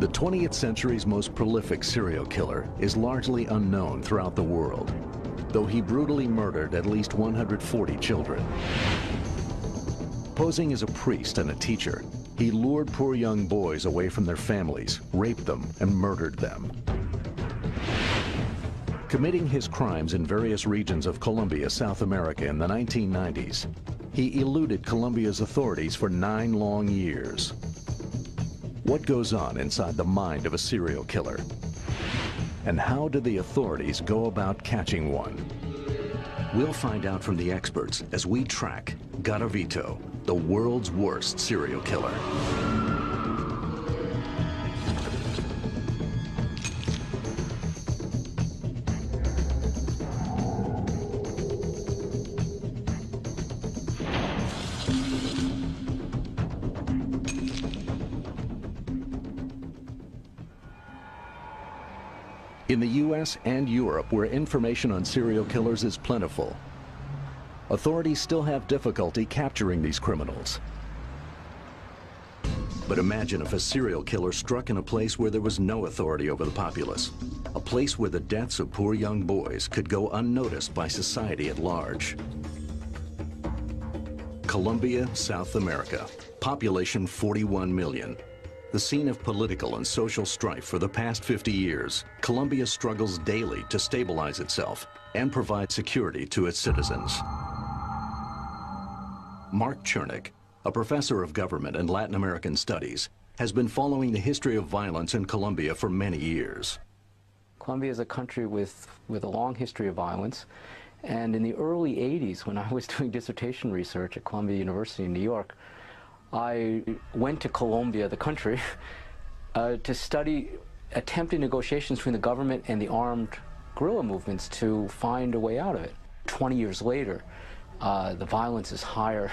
The 20th century's most prolific serial killer is largely unknown throughout the world, though he brutally murdered at least 140 children. Posing as a priest and a teacher, he lured poor young boys away from their families, raped them, and murdered them. Committing his crimes in various regions of Colombia, South America in the 1990s, he eluded Colombia's authorities for 9 long years. What goes on inside the mind of a serial killer? And how do the authorities go about catching one? We'll find out from the experts as we track Garavito, the world's worst serial killer. In the US and Europe, where information on serial killers is plentiful, authorities still have difficulty capturing these criminals. But imagine if a serial killer struck in a place where there was no authority over the populace, a place where the deaths of poor young boys could go unnoticed by society at large. Colombia, South America, population 41 million. The scene of political and social strife for the past 50 years, Colombia struggles daily to stabilize itself and provide security to its citizens. Mark Chernick, a professor of government and Latin American studies, has been following the history of violence in Colombia for many years. Colombia is a country with a long history of violence, and in the early 80s, when I was doing dissertation research at Columbia University in New York, I went to Colombia, the country, to study attempted negotiations between the government and the armed guerrilla movements to find a way out of it. 20 years later, the violence is higher,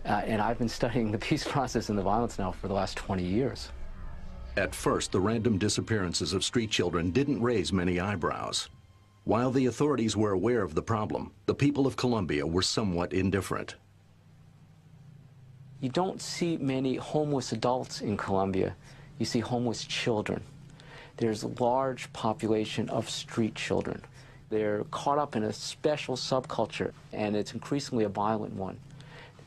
and I've been studying the peace process and the violence now for the last 20 years. At first, the random disappearances of street children didn't raise many eyebrows. While the authorities were aware of the problem, the people of Colombia were somewhat indifferent. You don't see many homeless adults in Colombia. You see homeless children. There's a large population of street children. They're caught up in a special subculture, and it's increasingly a violent one.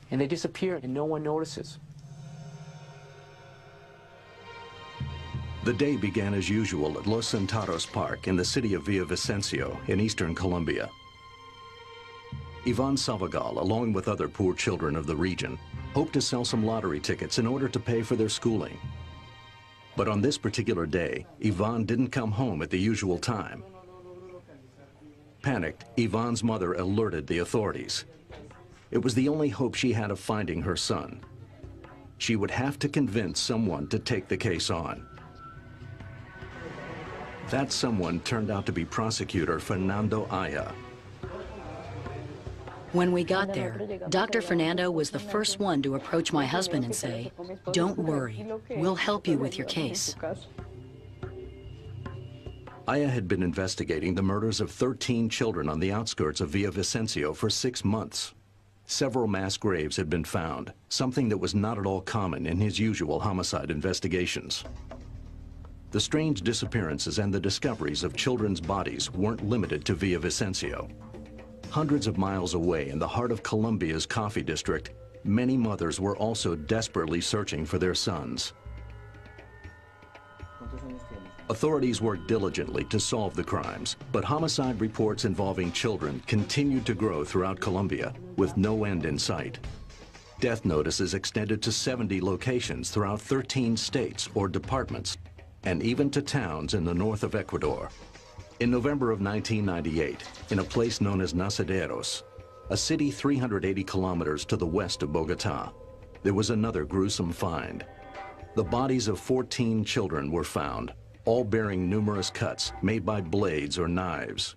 And they disappear, and no one notices. The day began as usual at Los Centauros Park in the city of Villavicencio in eastern Colombia. Ivan Salvagal, along with other poor children of the region, hoped to sell some lottery tickets in order to pay for their schooling. But on this particular day, Ivan didn't come home at the usual time. Panicked, Ivan's mother alerted the authorities. It was the only hope she had of finding her son. She would have to convince someone to take the case on. That someone turned out to be prosecutor Fernando Aya. When we got there, Dr. Fernando was the first one to approach my husband and say, "Don't worry, we'll help you with your case." Aya had been investigating the murders of 13 children on the outskirts of Villavicencio for 6 months. Several mass graves had been found, something that was not at all common in his usual homicide investigations. The strange disappearances and the discoveries of children's bodies weren't limited to Villavicencio. Hundreds of miles away in the heart of Colombia's coffee district, many mothers were also desperately searching for their sons. Authorities worked diligently to solve the crimes, but homicide reports involving children continued to grow throughout Colombia, with no end in sight. Death notices extended to 70 locations throughout 13 states or departments, and even to towns in the north of Ecuador. In November of 1998, in a place known as Nacederos, a city 380 kilometers to the west of Bogota, there was another gruesome find. The bodies of 14 children were found, all bearing numerous cuts made by blades or knives.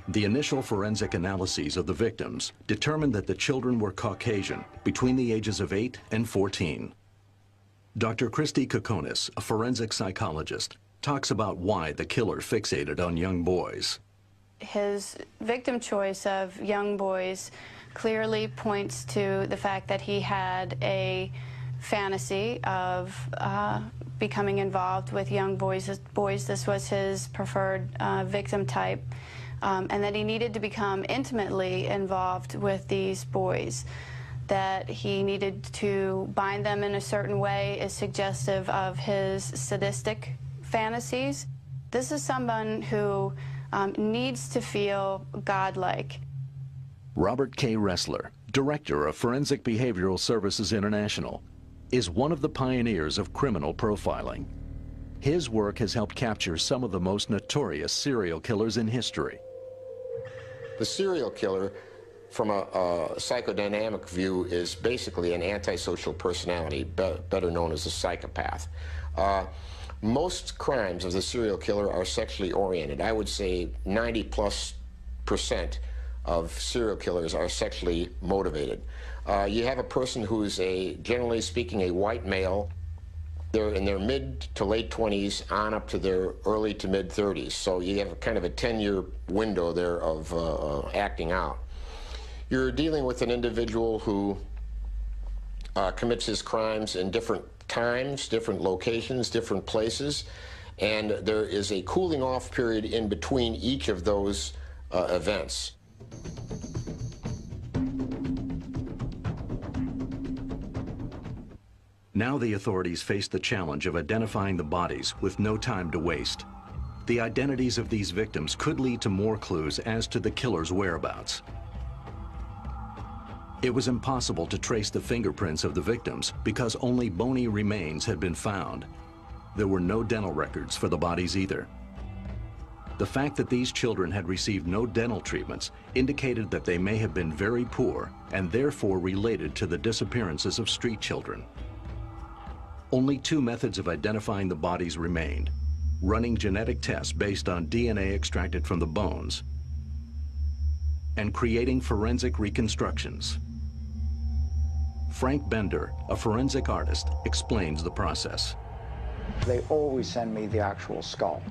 The initial forensic analyses of the victims determined that the children were Caucasian, between the ages of 8 and 14. Dr. Christy Kokonis, a forensic psychologist, talks about why the killer fixated on young boys. His victim choice of young boys clearly points to the fact that he had a fantasy of becoming involved with young boys. This was his preferred victim type, and that he needed to become intimately involved with these boys, that he needed to bind them in a certain way is suggestive of his sadistic fantasies. This is someone who needs to feel godlike. Robert K. Ressler, Director of Forensic Behavioral Services International, is one of the pioneers of criminal profiling. His work has helped capture some of the most notorious serial killers in history. The serial killer, from a psychodynamic view, is basically an antisocial personality, better known as a psychopath. Most crimes of the serial killer are sexually oriented. I would say 90+% of serial killers are sexually motivated. You have a person who's generally speaking, a white male. They're in their mid to late 20s on up to their early to mid 30s. So you have kind of a 10-year window there of acting out. You're dealing with an individual who commits his crimes in different times, different locations, different places, and there is a cooling off period in between each of those events. Now the authorities face the challenge of identifying the bodies with no time to waste. The identities of these victims could lead to more clues as to the killer's whereabouts. It was impossible to trace the fingerprints of the victims because only bony remains had been found. There were no dental records for the bodies either. The fact that these children had received no dental treatments indicated that they may have been very poor and therefore related to the disappearances of street children. Only two methods of identifying the bodies remained: running genetic tests based on DNA extracted from the bones and creating forensic reconstructions. Frank Bender, a forensic artist, explains the process. They always send me the actual skull.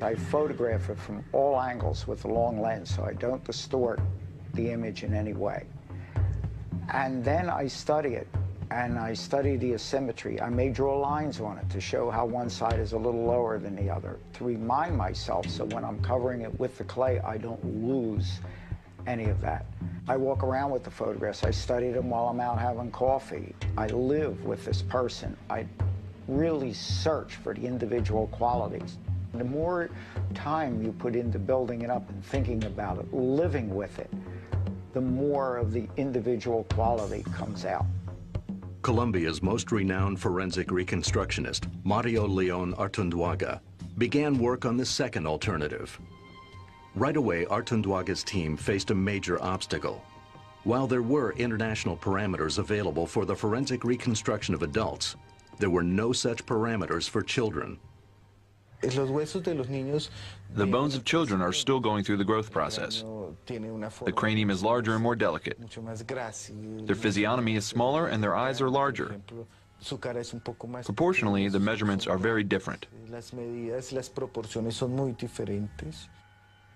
I photograph it from all angles with a long lens so I don't distort the image in any way. And then I study it, and I study the asymmetry. I may draw lines on it to show how one side is a little lower than the other, to remind myself so when I'm covering it with the clay, I don't lose any of that. I walk around with the photographs. I study them while I'm out having coffee. I live with this person. I really search for the individual qualities. The more time you put into building it up and thinking about it, living with it, the more of the individual quality comes out. Colombia's most renowned forensic reconstructionist, Mario Leon Artunduaga, began work on the second alternative. Right away, Artunduaga's team faced a major obstacle. While there were international parameters available for the forensic reconstruction of adults, there were no such parameters for children. The bones of children are still going through the growth process. The cranium is larger and more delicate. Their physiognomy is smaller and their eyes are larger. Proportionally, the measurements are very different.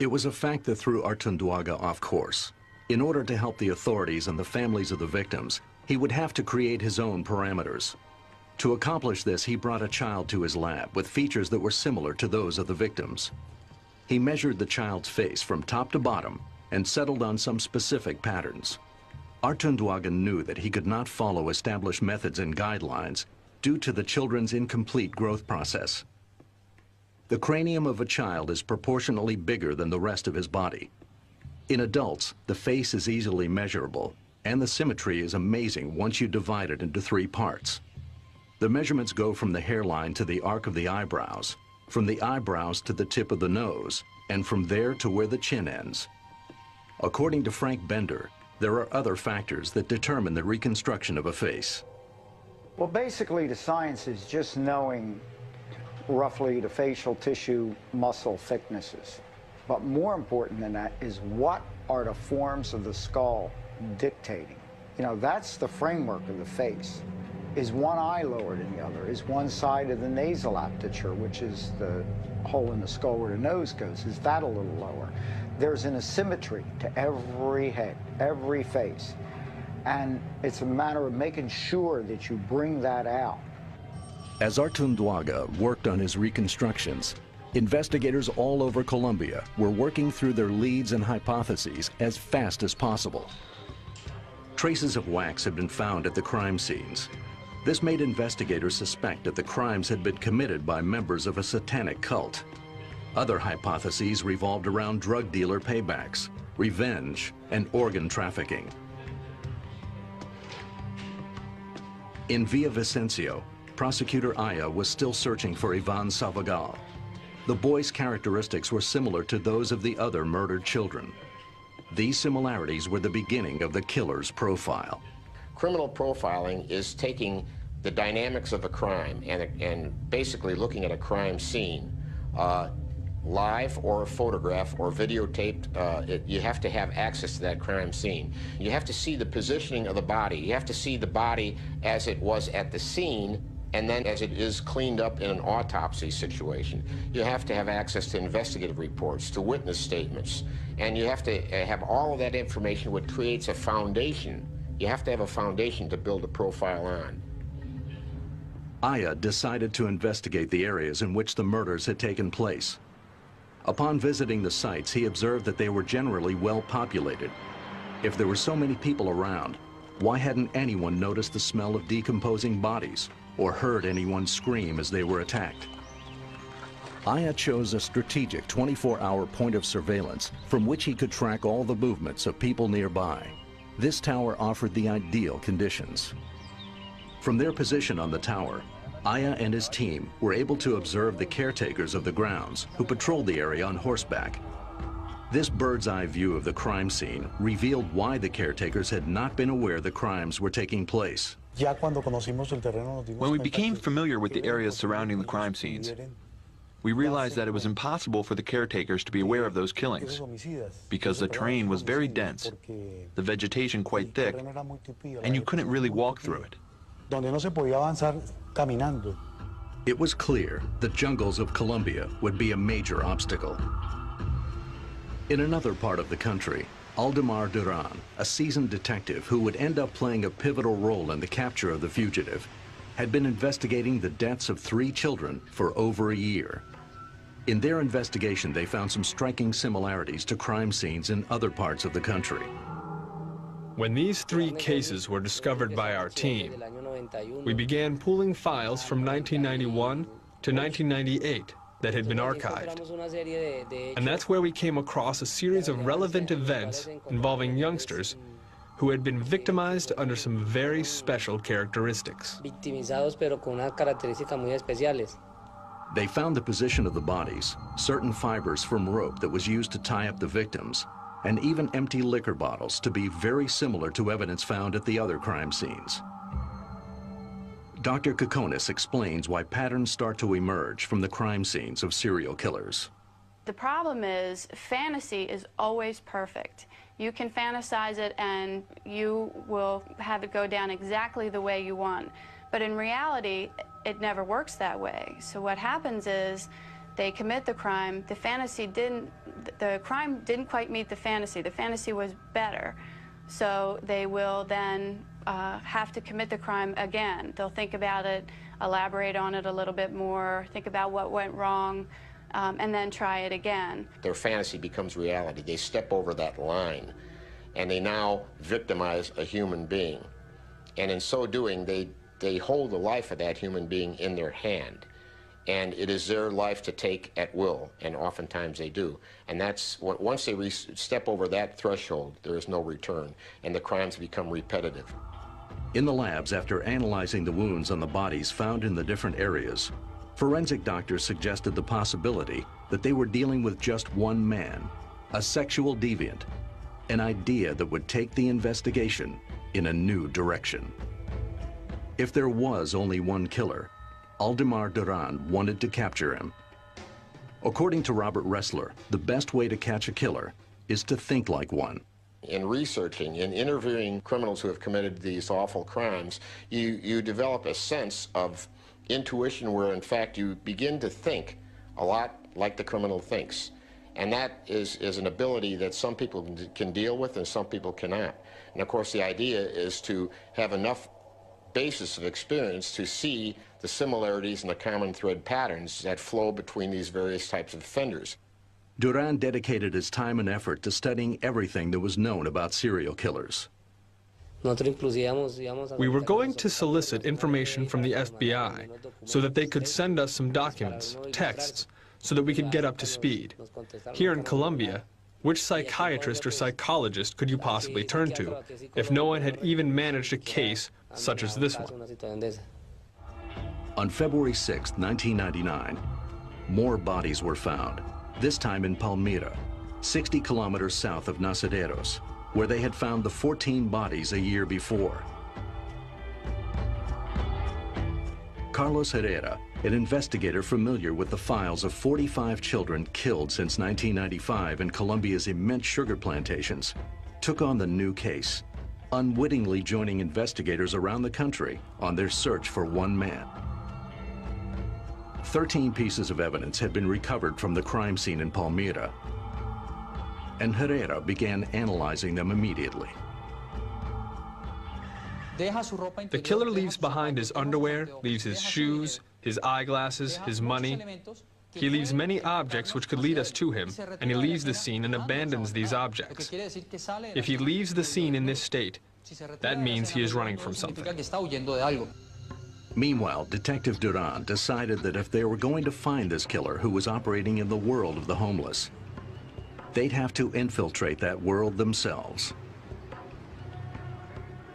It was a fact that threw Artunduaga off course. In order to help the authorities and the families of the victims, he would have to create his own parameters. To accomplish this, he brought a child to his lab with features that were similar to those of the victims. He measured the child's face from top to bottom and settled on some specific patterns. Artunduaga knew that he could not follow established methods and guidelines due to the children's incomplete growth process. The cranium of a child is proportionally bigger than the rest of his body. In adults, the face is easily measurable, and the symmetry is amazing once you divide it into 3 parts. The measurements go from the hairline to the arc of the eyebrows, from the eyebrows to the tip of the nose, and from there to where the chin ends. According to Frank Bender, there are other factors that determine the reconstruction of a face. Well, basically, the science is just knowing roughly the facial tissue muscle thicknesses. But more important than that is what are the forms of the skull dictating. You know, that's the framework of the face. Is one eye lower than the other? Is one side of the nasal aperture, which is the hole in the skull where the nose goes, is that a little lower? There's an asymmetry to every head, every face. And it's a matter of making sure that you bring that out. As Artunduaga worked on his reconstructions, investigators all over Colombia were working through their leads and hypotheses as fast as possible. Traces of wax had been found at the crime scenes. This made investigators suspect that the crimes had been committed by members of a satanic cult. Other hypotheses revolved around drug dealer paybacks, revenge, and organ trafficking. In Villavicencio, prosecutor Aya was still searching for Ivan Salvagal. The boy's characteristics were similar to those of the other murdered children. These similarities were the beginning of the killer's profile. Criminal profiling is taking the dynamics of a crime and basically looking at a crime scene, live or a photograph or videotaped. You have to have access to that crime scene. You have to see the positioning of the body. You have to see the body as it was at the scene and then as it is cleaned up in an autopsy situation. You have to have access to investigative reports, to witness statements, and you have to have all of that information, which creates a foundation. You have to have a foundation to build a profile on. Aya decided to investigate the areas in which the murders had taken place. Upon visiting the sites, he observed that they were generally well populated. If there were so many people around, why hadn't anyone noticed the smell of decomposing bodies or heard anyone scream as they were attacked? Aya chose a strategic 24-hour point of surveillance from which he could track all the movements of people nearby. This tower offered the ideal conditions. From their position on the tower, Aya and his team were able to observe the caretakers of the grounds who patrolled the area on horseback. This bird's-eye view of the crime scene revealed why the caretakers had not been aware the crimes were taking place. When we became familiar with the areas surrounding the crime scenes, we realized that it was impossible for the caretakers to be aware of those killings because the terrain was very dense, the vegetation quite thick, and you couldn't really walk through it. It was clear the jungles of Colombia would be a major obstacle. In another part of the country, Aldemar Duran, a seasoned detective who would end up playing a pivotal role in the capture of the fugitive, had been investigating the deaths of 3 children for over a year. In their investigation, they found some striking similarities to crime scenes in other parts of the country. When these 3 cases were discovered by our team, we began pooling files from 1991 to 1998 that had been archived. And that's where we came across a series of relevant events involving youngsters who had been victimized under some very special characteristics. They found the position of the bodies, certain fibers from rope that was used to tie up the victims, and even empty liquor bottles to be very similar to evidence found at the other crime scenes. Dr. Kokonis explains why patterns start to emerge from the crime scenes of serial killers. The problem is fantasy is always perfect. You can fantasize it and you will have it go down exactly the way you want. But in reality, it never works that way. So what happens is they commit the crime, the crime didn't quite meet the fantasy was better. So they will then have to commit the crime again. They'll think about it, elaborate on it a little bit more, think about what went wrong, and then try it again. Their fantasy becomes reality. They step over that line, and they now victimize a human being. And in so doing, they hold the life of that human being in their hand. And it is their life to take at will, and oftentimes they do. And that's once they step over that threshold, there is no return, and the crimes become repetitive. In the labs, after analyzing the wounds on the bodies found in the different areas, forensic doctors suggested the possibility that they were dealing with just one man, a sexual deviant, an idea that would take the investigation in a new direction. If there was only one killer, Aldemar Duran wanted to capture him. According to Robert Ressler, the best way to catch a killer is to think like one. In researching, in interviewing criminals who have committed these awful crimes, you develop a sense of intuition where, in fact, you begin to think a lot like the criminal thinks. And that is an ability that some people can deal with and some people cannot. And, of course, the idea is to have enough basis of experience to see the similarities and the common thread patterns that flow between these various types of offenders. Duran dedicated his time and effort to studying everything that was known about serial killers. We were going to solicit information from the FBI so that they could send us some documents, texts, so that we could get up to speed. Here in Colombia, which psychiatrist or psychologist could you possibly turn to if no one had even managed a case such as this one? On February 6, 1999, more bodies were found, this time in Palmira, 60 kilometers south of Nazareros, where they had found the 14 bodies a year before. Carlos Herrera, an investigator familiar with the files of 45 children killed since 1995 in Colombia's immense sugar plantations, took on the new case, unwittingly joining investigators around the country on their search for one man. 13 pieces of evidence had been recovered from the crime scene in Palmira, and Herrera began analyzing them immediately. The killer leaves behind his underwear, leaves his shoes, his eyeglasses, his money. He leaves many objects which could lead us to him, and he leaves the scene and abandons these objects. If he leaves the scene in this state, that means he is running from something. Meanwhile, Detective Duran decided that if they were going to find this killer who was operating in the world of the homeless, they'd have to infiltrate that world themselves.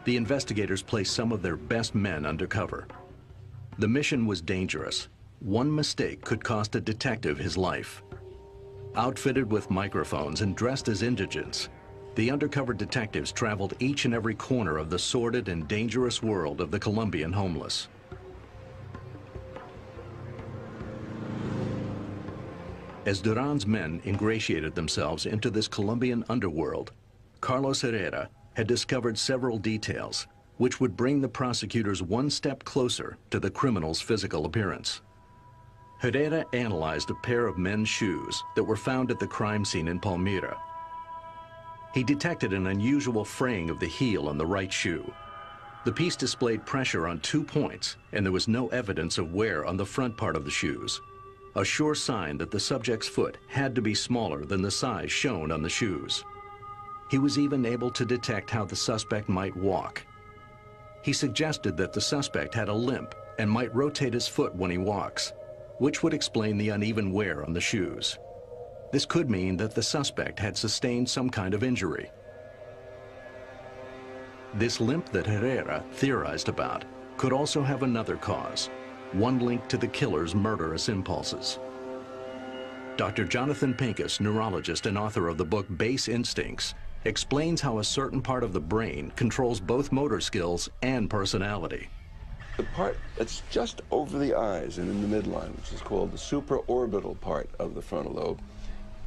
The investigators placed some of their best men undercover. The mission was dangerous. One mistake could cost a detective his life. Outfitted with microphones and dressed as indigents, the undercover detectives traveled each and every corner of the sordid and dangerous world of the Colombian homeless. As Duran's men ingratiated themselves into this Colombian underworld, Carlos Herrera had discovered several details which would bring the prosecutors one step closer to the criminal's physical appearance. Herrera analyzed a pair of men's shoes that were found at the crime scene in Palmira. He detected an unusual fraying of the heel on the right shoe. The piece displayed pressure on 2 points, and there was no evidence of wear on the front part of the shoes, a sure sign that the subject's foot had to be smaller than the size shown on the shoes. He was even able to detect how the suspect might walk. He suggested that the suspect had a limp and might rotate his foot when he walks, which would explain the uneven wear on the shoes. This could mean that the suspect had sustained some kind of injury. This limp that Herrera theorized about could also have another cause, one linked to the killer's murderous impulses. Dr. Jonathan Pincus, neurologist and author of the book Base Instincts, explains how a certain part of the brain controls both motor skills and personality. The part that's just over the eyes and in the midline, which is called the supraorbital part of the frontal lobe,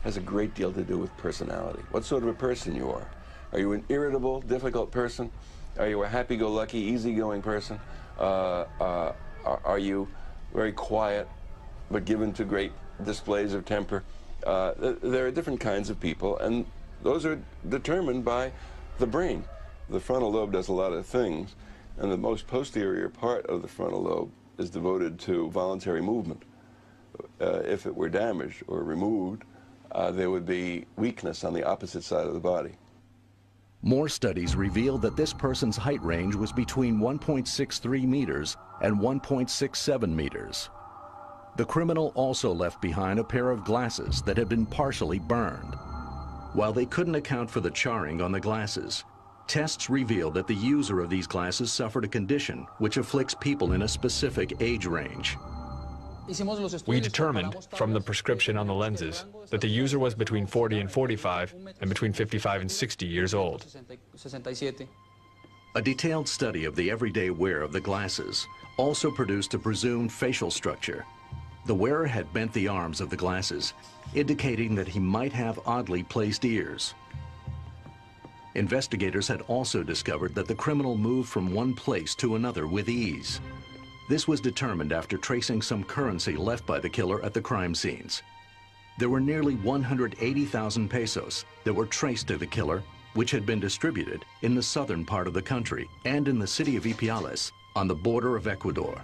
has a great deal to do with personality. What sort of a person you are. Are you an irritable, difficult person? Are you a happy-go-lucky, easygoing person? Are you very quiet, but given to great displays of temper? There are different kinds of people, and those are determined by the brain. The frontal lobe does a lot of things, and the most posterior part of the frontal lobe is devoted to voluntary movement. If it were damaged or removed, there would be weakness on the opposite side of the body. More studies revealed that this person's height range was between 1.63 meters and 1.67 meters. The criminal also left behind a pair of glasses that had been partially burned. While they couldn't account for the charring on the glasses, tests revealed that the user of these glasses suffered a condition which afflicts people in a specific age range. We determined from the prescription on the lenses that the user was between 40 and 45 and between 55 and 60 years old. A detailed study of the everyday wear of the glasses also produced a presumed facial structure. The wearer had bent the arms of the glasses, indicating that he might have oddly placed ears. Investigators had also discovered that the criminal moved from one place to another with ease. This was determined after tracing some currency left by the killer at the crime scenes. There were nearly 180,000 pesos that were traced to the killer, which had been distributed in the southern part of the country and in the city of Ipiales on the border of Ecuador.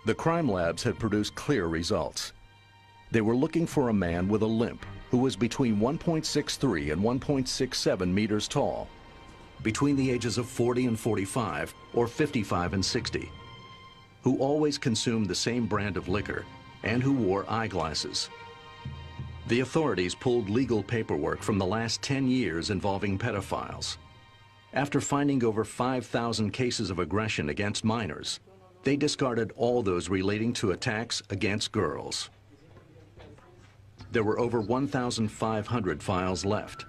The crime labs had produced clear results. They were looking for a man with a limp who was between 1.63 and 1.67 meters tall, between the ages of 40 and 45 or 55 and 60, who always consumed the same brand of liquor and who wore eyeglasses. The authorities pulled legal paperwork from the last 10 years involving pedophiles. After finding over 5,000 cases of aggression against minors, they discarded all those relating to attacks against girls. There were over 1,500 files left.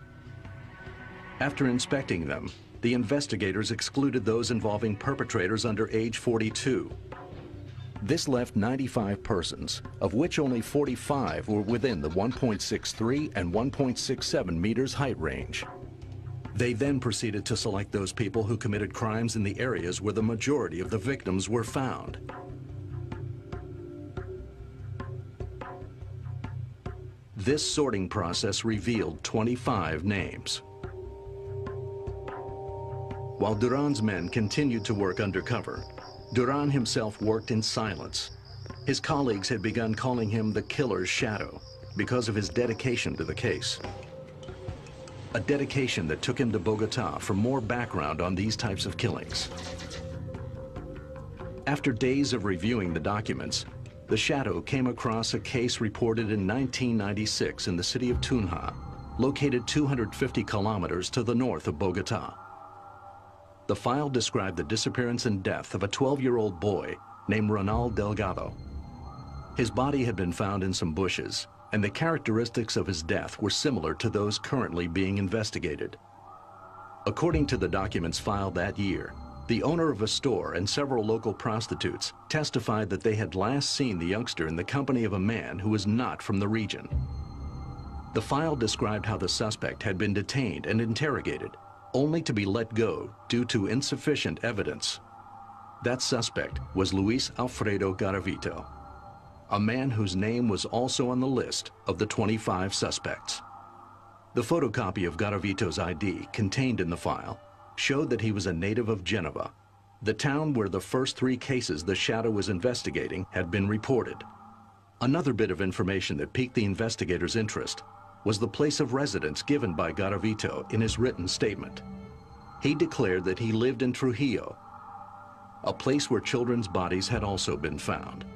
After inspecting them, the investigators excluded those involving perpetrators under age 42. This left 95 persons, of which only 45 were within the 1.63 and 1.67 meters height range. They then proceeded to select those people who committed crimes in the areas where the majority of the victims were found. This sorting process revealed 25 names. While Duran's men continued to work undercover, Duran himself worked in silence. His colleagues had begun calling him the killer's shadow because of his dedication to the case. A dedication that took him to Bogota for more background on these types of killings. After days of reviewing the documents, the Shadow came across a case reported in 1996 in the city of Tunja, located 250 kilometers to the north of Bogota. The file described the disappearance and death of a 12-year-old boy named Ronald Delgado. His body had been found in some bushes, and the characteristics of his death were similar to those currently being investigated. According to the documents filed that year, the owner of a store and several local prostitutes testified that they had last seen the youngster in the company of a man who was not from the region. The file described how the suspect had been detained and interrogated, only to be let go due to insufficient evidence. That suspect was Luis Alfredo Garavito, a man whose name was also on the list of the 25 suspects. The photocopy of Garavito's ID contained in the file showed that he was a native of Génova, the town where the first 3 cases the Shadow was investigating had been reported. Another bit of information that piqued the investigators' interest was the place of residence given by Garavito in his written statement. He declared that he lived in Trujillo, a place where children's bodies had also been found.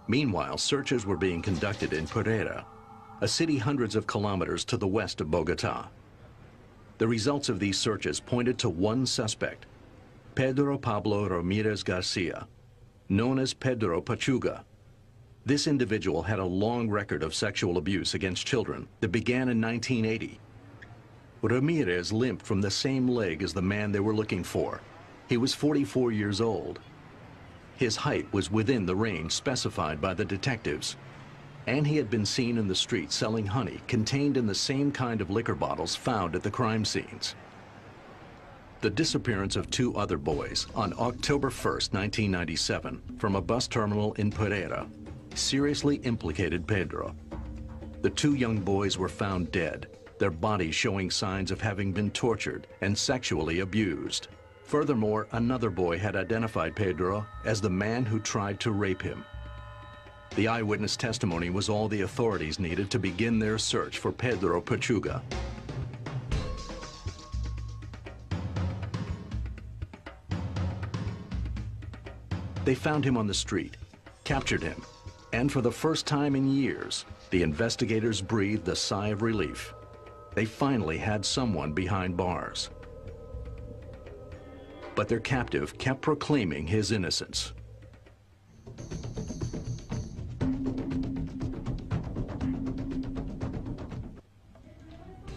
Meanwhile, searches were being conducted in Pereira, a city hundreds of kilometers to the west of Bogota. The results of these searches pointed to one suspect, Pedro Pablo Ramirez Garcia, known as Pedro Pachuga. This individual had a long record of sexual abuse against children that began in 1980. Ramirez limped from the same leg as the man they were looking for. He was 44 years old. His height was within the range specified by the detectives, and he had been seen in the street selling honey contained in the same kind of liquor bottles found at the crime scenes. The disappearance of 2 other boys on October 1st, 1997, from a bus terminal in Pereira seriously implicated Pedro. The 2 young boys were found dead, their bodies showing signs of having been tortured and sexually abused. Furthermore, another boy had identified Pedro as the man who tried to rape him. The eyewitness testimony was all the authorities needed to begin their search for Pedro Pachuga. They found him on the street, captured him, and for the first time in years, the investigators breathed a sigh of relief. They finally had someone behind bars. But their captive kept proclaiming his innocence.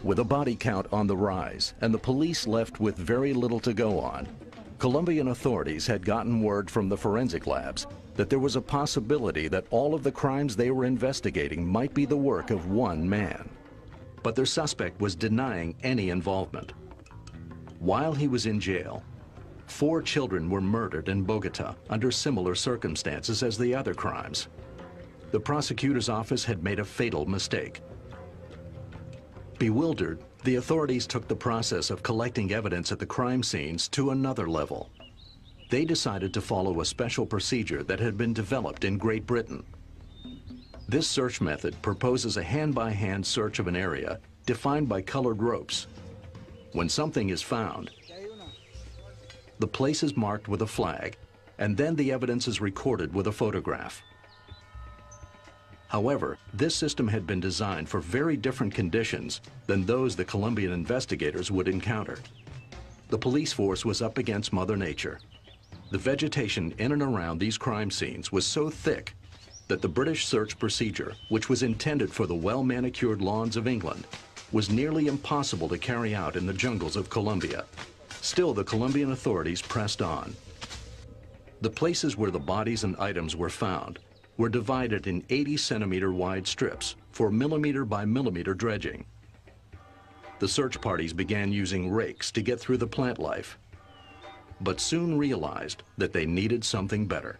With a body count on the rise and the police left with very little to go on, Colombian authorities had gotten word from the forensic labs that there was a possibility that all of the crimes they were investigating might be the work of one man. But their suspect was denying any involvement. While he was in jail, 4 children were murdered in Bogota under similar circumstances as the other crimes. The prosecutor's office had made a fatal mistake. Bewildered, the authorities took the process of collecting evidence at the crime scenes to another level. They decided to follow a special procedure that had been developed in Great Britain. This search method proposes a hand-by-hand search of an area defined by colored ropes. When something is found, the place is marked with a flag, and then the evidence is recorded with a photograph. However, this system had been designed for very different conditions than those the Colombian investigators would encounter. The police force was up against Mother Nature. The vegetation in and around these crime scenes was so thick that the British search procedure, which was intended for the well-manicured lawns of England, was nearly impossible to carry out in the jungles of Colombia. Still, the Colombian authorities pressed on. The places where the bodies and items were found were divided in 80-centimeter wide strips for millimeter by millimeter dredging. The search parties began using rakes to get through the plant life, but soon realized that they needed something better.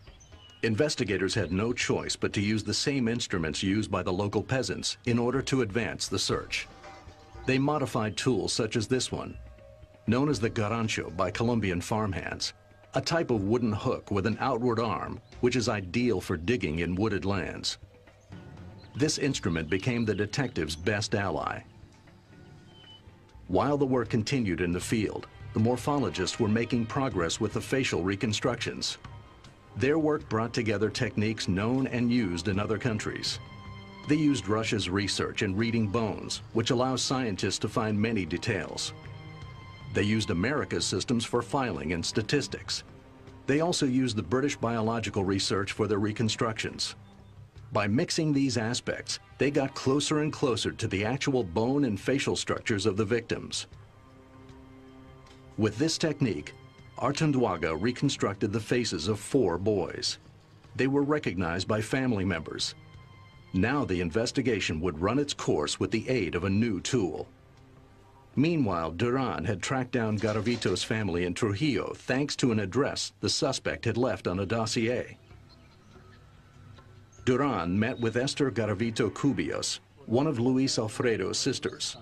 Investigators had no choice but to use the same instruments used by the local peasants in order to advance the search. They modified tools such as this one, known as the garancho by Colombian farmhands, a type of wooden hook with an outward arm, which is ideal for digging in wooded lands. This instrument became the detective's best ally. While the work continued in the field, the morphologists were making progress with the facial reconstructions. Their work brought together techniques known and used in other countries. They used Russia's research in reading bones, which allows scientists to find many details. They used America's systems for filing and statistics. They also used the British biological research for their reconstructions. By mixing these aspects, they got closer and closer to the actual bone and facial structures of the victims. With this technique, Artunduaga reconstructed the faces of 4 boys. They were recognized by family members. Now the investigation would run its course with the aid of a new tool. Meanwhile, Duran had tracked down Garavito's family in Trujillo thanks to an address the suspect had left on a dossier. Duran met with Esther Garavito Cubios, one of Luis Alfredo's sisters.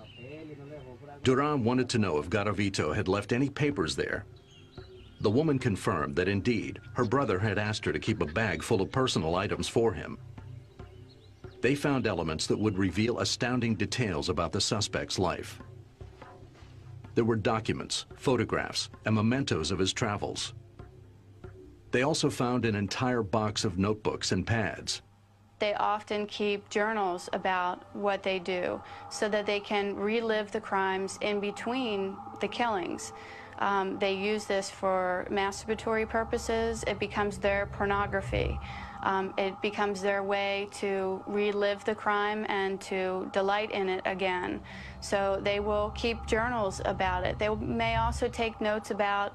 Duran wanted to know if Garavito had left any papers there. The woman confirmed that indeed, her brother had asked her to keep a bag full of personal items for him. They found elements that would reveal astounding details about the suspect's life. There were documents, photographs, and mementos of his travels. They also found an entire box of notebooks and pads. They often keep journals about what they do so that they can relive the crimes in between the killings. They use this for masturbatory purposes. It becomes their pornography. It becomes their way to relive the crime and to delight in it again. So they will keep journals about it. They may also take notes about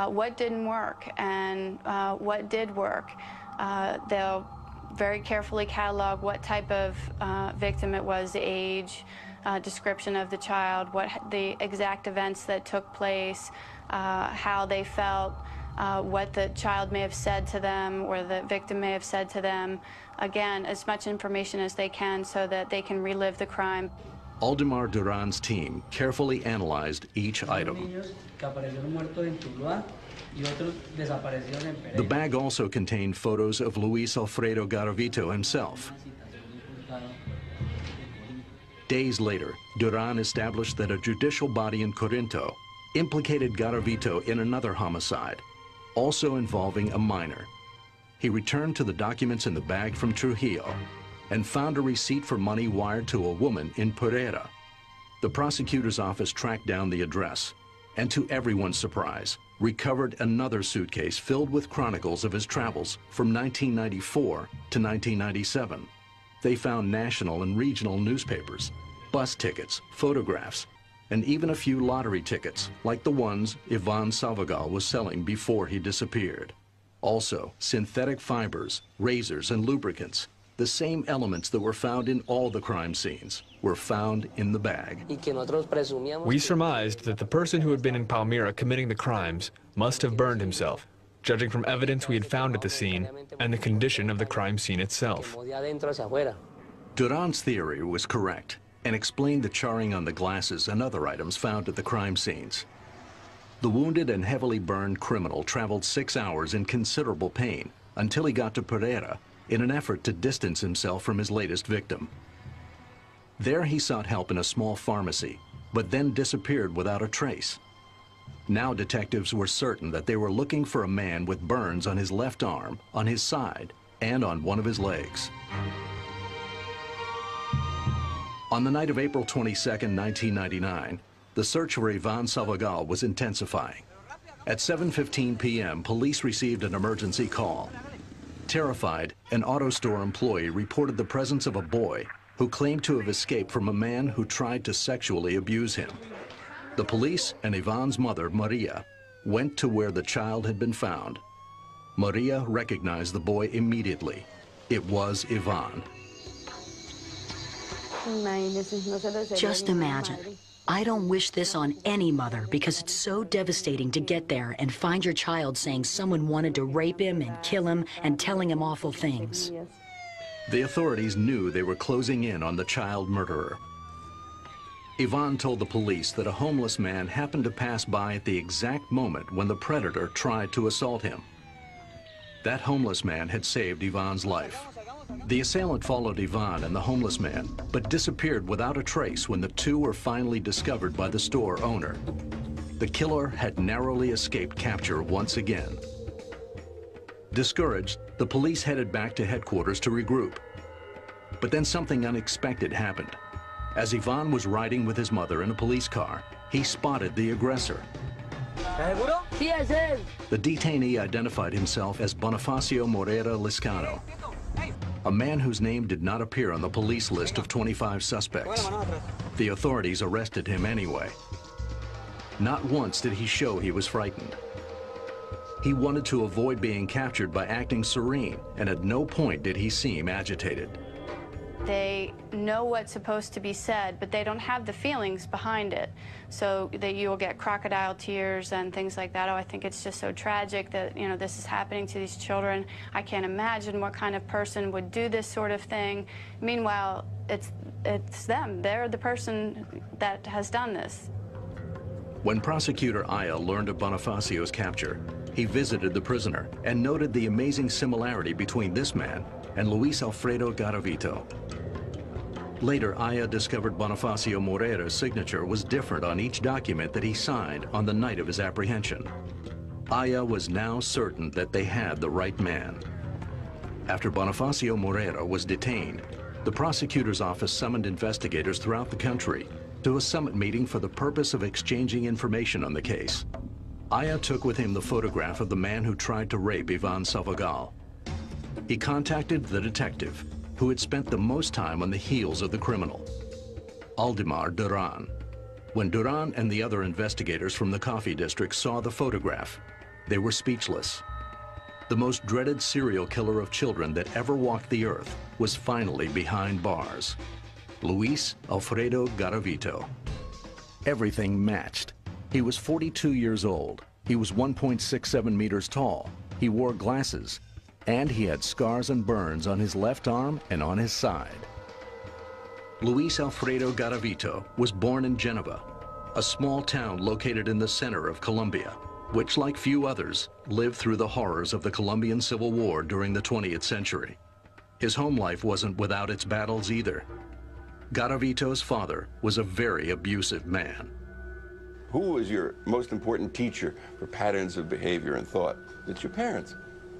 what didn't work and what did work. They'll very carefully catalog what type of victim it was, the age, description of the child, what the exact events that took place, how they felt, what the child may have said to them or the victim may have said to them. Again, as much information as they can so that they can relive the crime. Aldemar Duran's team carefully analyzed each item. The bag also contained photos of Luis Alfredo Garavito himself. Days later, Duran established that a judicial body in Corinto implicated Garavito in another homicide, also involving a minor. He returned to the documents in the bag from Trujillo and found a receipt for money wired to a woman in Pereira. The prosecutor's office tracked down the address and, to everyone's surprise, recovered another suitcase filled with chronicles of his travels from 1994 to 1997. They found national and regional newspapers, bus tickets, photographs, and even a few lottery tickets, like the ones Ivan Salvagal was selling before he disappeared. Also, synthetic fibers, razors, and lubricants, the same elements that were found in all the crime scenes, were found in the bag. We surmised that the person who had been in Palmyra committing the crimes must have burned himself, judging from evidence we had found at the scene and the condition of the crime scene itself. Duran's theory was correct. and explained the charring on the glasses and other items found at the crime scenes. The wounded and heavily burned criminal traveled 6 hours in considerable pain until he got to Pereira in an effort to distance himself from his latest victim. There he sought help in a small pharmacy, but then disappeared without a trace. Now detectives were certain that they were looking for a man with burns on his left arm, on his side, and on one of his legs. On the night of April 22, 1999, the search for Ivan Salvagal was intensifying. At 7:15 p.m., police received an emergency call. Terrified, an auto store employee reported the presence of a boy who claimed to have escaped from a man who tried to sexually abuse him. The police and Ivan's mother, Maria, went to where the child had been found. Maria recognized the boy immediately. It was Ivan. Just imagine. I don't wish this on any mother because it's so devastating to get there and find your child saying someone wanted to rape him and kill him and telling him awful things. The authorities knew they were closing in on the child murderer. Ivan told the police that a homeless man happened to pass by at the exact moment when the predator tried to assault him. That homeless man had saved Ivan's life. The assailant followed Ivan and the homeless man, but disappeared without a trace when the two were finally discovered by the store owner. The killer had narrowly escaped capture once again. Discouraged, the police headed back to headquarters to regroup. But then something unexpected happened. As Ivan was riding with his mother in a police car, he spotted the aggressor. The detainee identified himself as Bonifacio Moreira Liscano, a man whose name did not appear on the police list of 25 suspects. The authorities arrested him anyway. Not once did he show he was frightened. He wanted to avoid being captured by acting serene, and at no point did he seem agitated. They know what's supposed to be said, but they don't have the feelings behind it. So that you will get crocodile tears and things like that. Oh, I think it's just so tragic that, you know, this is happening to these children. I can't imagine what kind of person would do this sort of thing. Meanwhile, it's them. They're the person that has done this. When prosecutor Aya learned of Bonifacio's capture, he visited the prisoner and noted the amazing similarity between this man and Luis Alfredo Garavito. Later, Aya discovered Bonifacio Moreira's signature was different on each document that he signed on the night of his apprehension. Aya was now certain that they had the right man. After Bonifacio Moreira was detained, the prosecutor's office summoned investigators throughout the country to a summit meeting for the purpose of exchanging information on the case. Aya took with him the photograph of the man who tried to rape Ivan Salvagal. He contacted the detective, who had spent the most time on the heels of the criminal, Aldemar Duran. When Duran and the other investigators from the coffee district saw the photograph, they were speechless. The most dreaded serial killer of children that ever walked the earth was finally behind bars. Luis Alfredo Garavito. Everything matched. He was 42 years old. He was 1.67 meters tall. He wore glasses. And he had scars and burns on his left arm and on his side. Luis Alfredo Garavito was born in Génova, a small town located in the center of Colombia, which, like few others, lived through the horrors of the Colombian Civil War during the 20th century. His home life wasn't without its battles either. Garavito's father was a very abusive man. Who was your most important teacher for patterns of behavior and thought? It's your parents.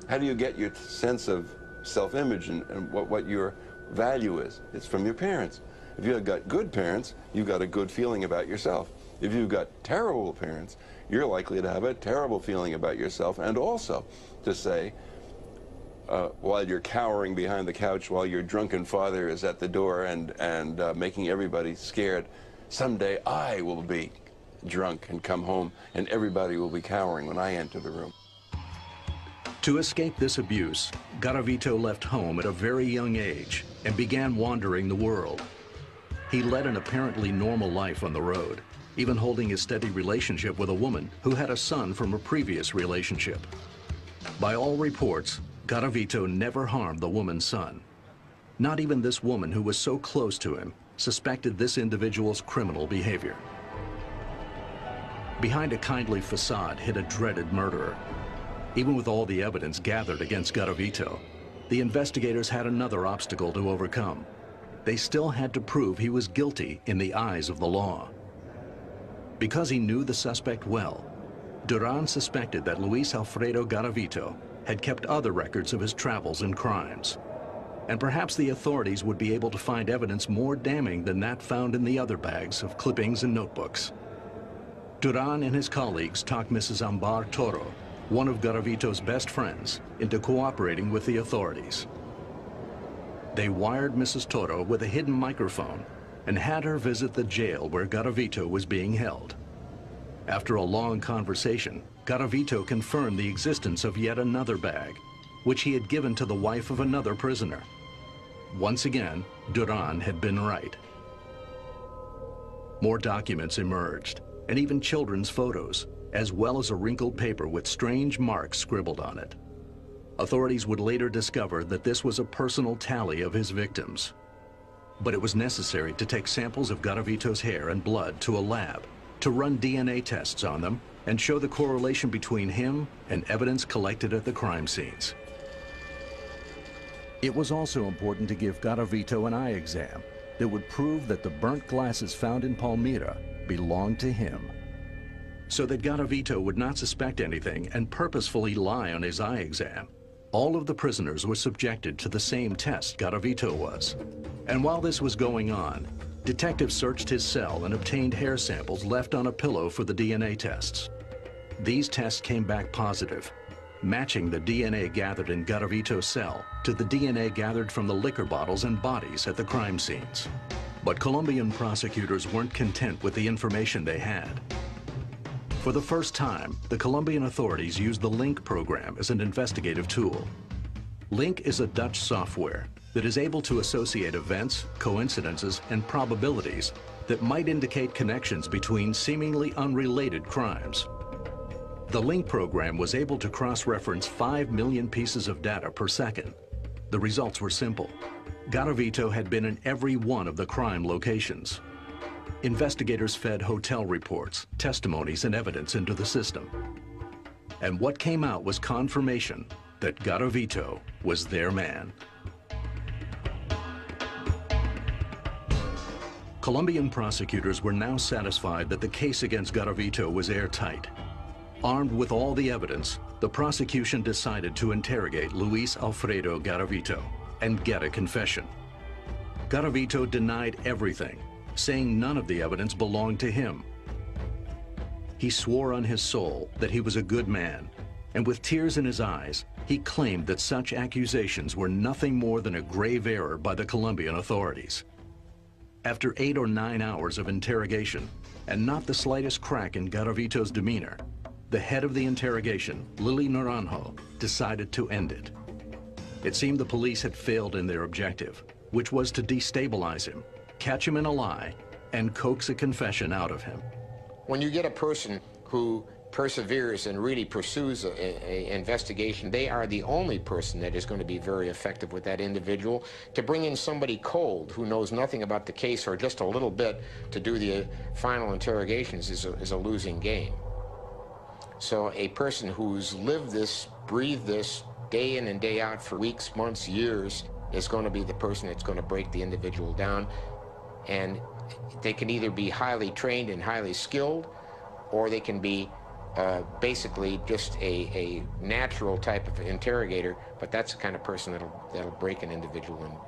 How do you get your sense of self-image and what your value is? It's from your parents. If you've got good parents, you've got a good feeling about yourself. If you've got terrible parents, you're likely to have a terrible feeling about yourself, and also to say, while you're cowering behind the couch, while your drunken father is at the door and making everybody scared, someday I will be drunk and come home and everybody will be cowering when I enter the room. To escape this abuse, Garavito left home at a very young age and began wandering the world. He led an apparently normal life on the road, even holding a steady relationship with a woman who had a son from a previous relationship. By all reports, Garavito never harmed the woman's son. Not even this woman who was so close to him, suspected this individual's criminal behavior. Behind a kindly facade hid a dreaded murderer. Even with all the evidence gathered against Garavito, the investigators had another obstacle to overcome. They still had to prove he was guilty in the eyes of the law. Because he knew the suspect well, Duran suspected that Luis Alfredo Garavito had kept other records of his travels and crimes. And perhaps the authorities would be able to find evidence more damning than that found in the other bags of clippings and notebooks. Duran and his colleagues talked Mrs. Ambar Toro, one of Garavito's best friends, into cooperating with the authorities. They wired Mrs. Toro with a hidden microphone and had her visit the jail where Garavito was being held. After a long conversation, Garavito confirmed the existence of yet another bag, which he had given to the wife of another prisoner. Once again, Duran had been right. More documents emerged, and even children's photos, as well as a wrinkled paper with strange marks scribbled on it. Authorities would later discover that this was a personal tally of his victims. But it was necessary to take samples of Garavito's hair and blood to a lab, to run DNA tests on them, and show the correlation between him and evidence collected at the crime scenes. It was also important to give Garavito an eye exam that would prove that the burnt glasses found in Palmyra belonged to him. So that Garavito would not suspect anything and purposefully lie on his eye exam, all of the prisoners were subjected to the same test Garavito was. And while this was going on, detectives searched his cell and obtained hair samples left on a pillow for the DNA tests. These tests came back positive, matching the DNA gathered in Garavito's cell to the DNA gathered from the liquor bottles and bodies at the crime scenes. But Colombian prosecutors weren't content with the information they had. For the first time, the Colombian authorities used the LINK program as an investigative tool. LINK is a Dutch software that is able to associate events, coincidences, and probabilities that might indicate connections between seemingly unrelated crimes. The LINK program was able to cross-reference 5 million pieces of data per second. The results were simple. Garavito had been in every one of the crime locations. Investigators fed hotel reports, testimonies, and evidence into the system. And what came out was confirmation that Garavito was their man. Colombian prosecutors were now satisfied that the case against Garavito was airtight. Armed with all the evidence, the prosecution decided to interrogate Luis Alfredo Garavito and get a confession. Garavito denied everything, saying none of the evidence belonged to him. He swore on his soul that he was a good man, and with tears in his eyes, he claimed that such accusations were nothing more than a grave error by the Colombian authorities. After 8 or 9 hours of interrogation, and not the slightest crack in Garavito's demeanor, the head of the interrogation, Lily Naranjo, decided to end it. It seemed the police had failed in their objective, which was to destabilize him, catch him in a lie, and coax a confession out of him. When you get a person who perseveres and really pursues an investigation, they are the only person that is going to be very effective with that individual. To bring in somebody cold who knows nothing about the case or just a little bit to do the final interrogations is a losing game. So a person who's lived this, breathed this, day in and day out for weeks, months, years, is going to be the person that's going to break the individual down. And they can either be highly trained and highly skilled, or they can be basically just a natural type of interrogator, but that's the kind of person that'll break an individual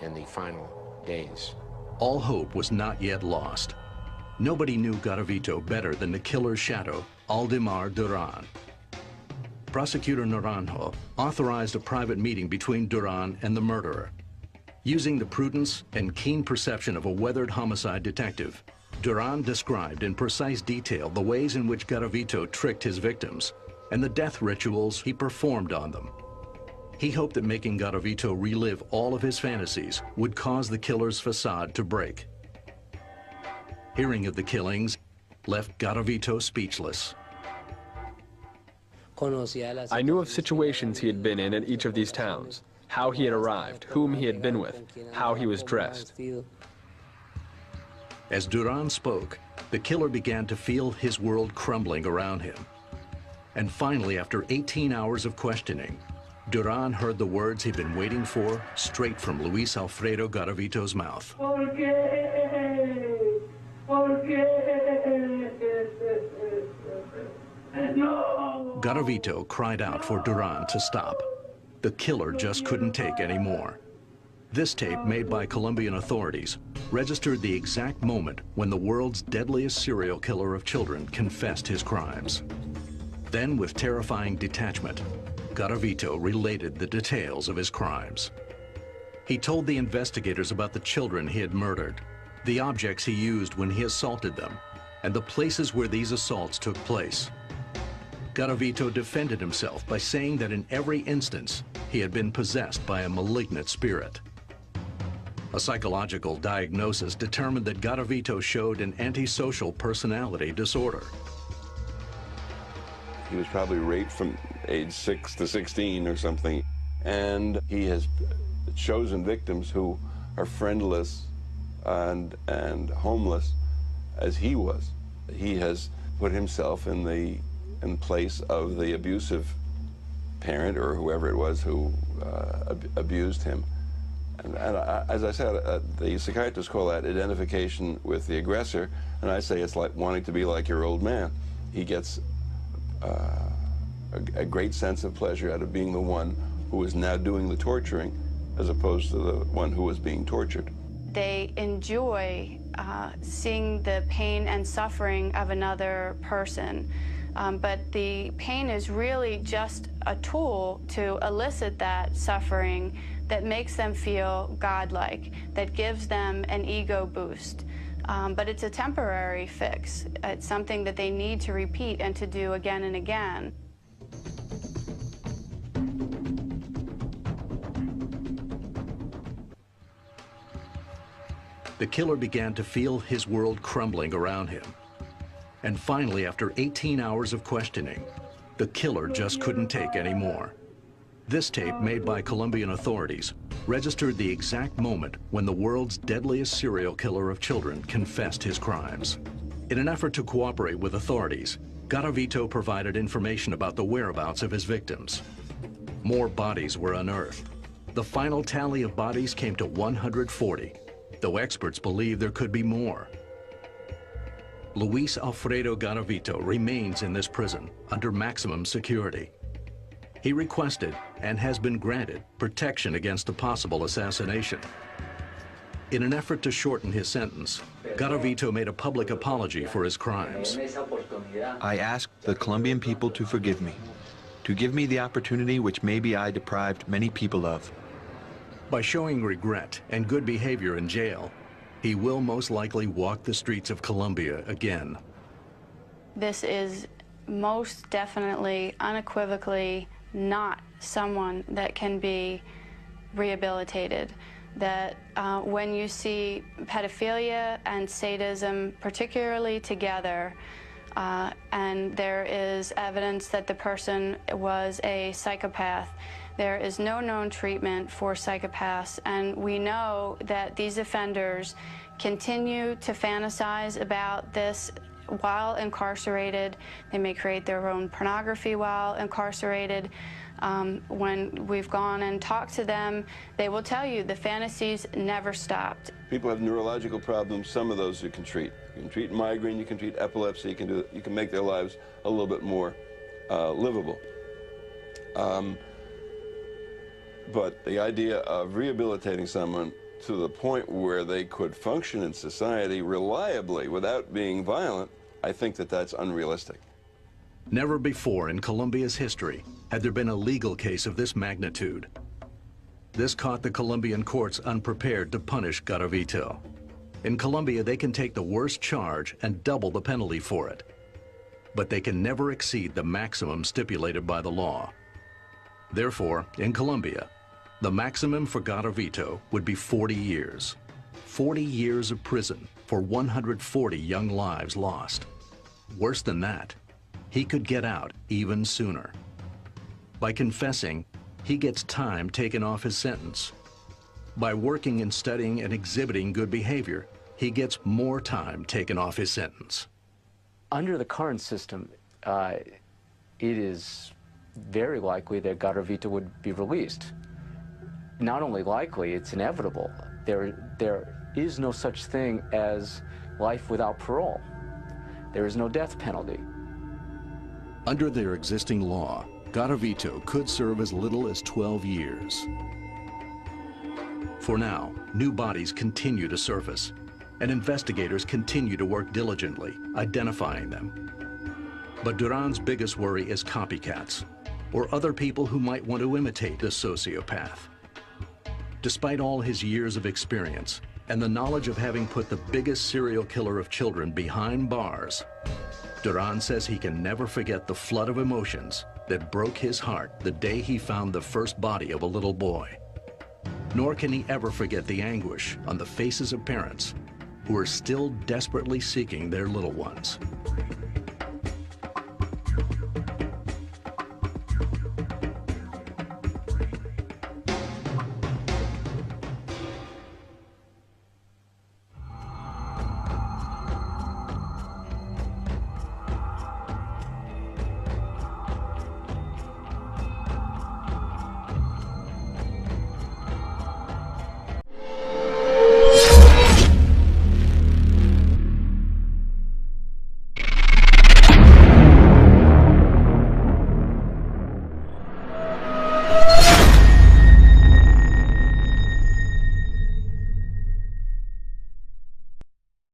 in the final days. All hope was not yet lost. Nobody knew Garavito better than the killer's shadow, Aldemar Duran. Prosecutor Naranjo authorized a private meeting between Duran and the murderer. Using the prudence and keen perception of a weathered homicide detective, Duran described in precise detail the ways in which Garavito tricked his victims and the death rituals he performed on them. He hoped that making Garavito relive all of his fantasies would cause the killer's facade to break. Hearing of the killings left Garavito speechless. I knew of situations he had been in at each of these towns, how he had arrived, whom he had been with, how he was dressed. As Duran spoke, the killer began to feel his world crumbling around him. And finally, after 18 hours of questioning, Duran heard the words he'd been waiting for straight from Luis Alfredo Garavito's mouth. Garavito cried out for Duran to stop. The killer just couldn't take any more. This tape, made by Colombian authorities, registered the exact moment when the world's deadliest serial killer of children confessed his crimes. Then, with terrifying detachment, Garavito related the details of his crimes. He told the investigators about the children he had murdered, the objects he used when he assaulted them, and the places where these assaults took place. Garavito defended himself by saying that in every instance, he had been possessed by a malignant spirit. A psychological diagnosis determined that Garavito showed an antisocial personality disorder. He was probably raped from age 6 to 16 or something, and he has chosen victims who are friendless and homeless as he was. He has put himself in place of the abusive parent or whoever it was who abused him. And as I said, the psychiatrists call that identification with the aggressor, and I say it's like wanting to be like your old man. He gets a great sense of pleasure out of being the one who is now doing the torturing, as opposed to the one who was being tortured. They enjoy seeing the pain and suffering of another person. But the pain is really just a tool to elicit that suffering that makes them feel godlike, that gives them an ego boost. But it's a temporary fix. It's something that they need to repeat and to do again and again. The killer began to feel his world crumbling around him. And finally, after 18 hours of questioning, the killer just couldn't take any more. This tape, made by Colombian authorities, registered the exact moment when the world's deadliest serial killer of children confessed his crimes. In an effort to cooperate with authorities, Garavito provided information about the whereabouts of his victims. More bodies were unearthed. The final tally of bodies came to 140, though experts believe there could be more. Luis Alfredo Garavito remains in this prison under maximum security. He requested, and has been granted, protection against a possible assassination. In an effort to shorten his sentence, Garavito made a public apology for his crimes. I ask the Colombian people to forgive me, to give me the opportunity which maybe I deprived many people of. By showing regret and good behavior in jail, he will most likely walk the streets of Colombia again. This is most definitely, unequivocally, not someone that can be rehabilitated. That when you see pedophilia and sadism particularly together, and there is evidence that the person was a psychopath, there is no known treatment for psychopaths, and we know that these offenders continue to fantasize about this while incarcerated. They may create their own pornography while incarcerated. When we've gone and talked to them, they will tell you the fantasies never stopped. People have neurological problems. Some of those you can treat. You can treat migraine, you can treat epilepsy, you can make their lives a little bit more livable. But the idea of rehabilitating someone to the point where they could function in society reliably without being violent, I think that that's unrealistic. Never before in Colombia's history had there been a legal case of this magnitude. This caught the Colombian courts unprepared to punish Garavito. In Colombia, they can take the worst charge and double the penalty for it. But they can never exceed the maximum stipulated by the law. Therefore, in Colombia, the maximum for Garavito would be 40 years. 40 years of prison for 140 young lives lost. Worse than that, he could get out even sooner. By confessing, he gets time taken off his sentence. By working and studying and exhibiting good behavior, he gets more time taken off his sentence. Under the current system, it is very likely that Garavito would be released. Not only likely, it's inevitable. There is no such thing as life without parole. There is no death penalty. Under their existing law, Garavito could serve as little as 12 years. For now, new bodies continue to surface, and investigators continue to work diligently, identifying them. But Duran's biggest worry is copycats, or other people who might want to imitate this sociopath. Despite all his years of experience and the knowledge of having put the biggest serial killer of children behind bars, Duran says he can never forget the flood of emotions that broke his heart the day he found the first body of a little boy. Nor can he ever forget the anguish on the faces of parents who are still desperately seeking their little ones.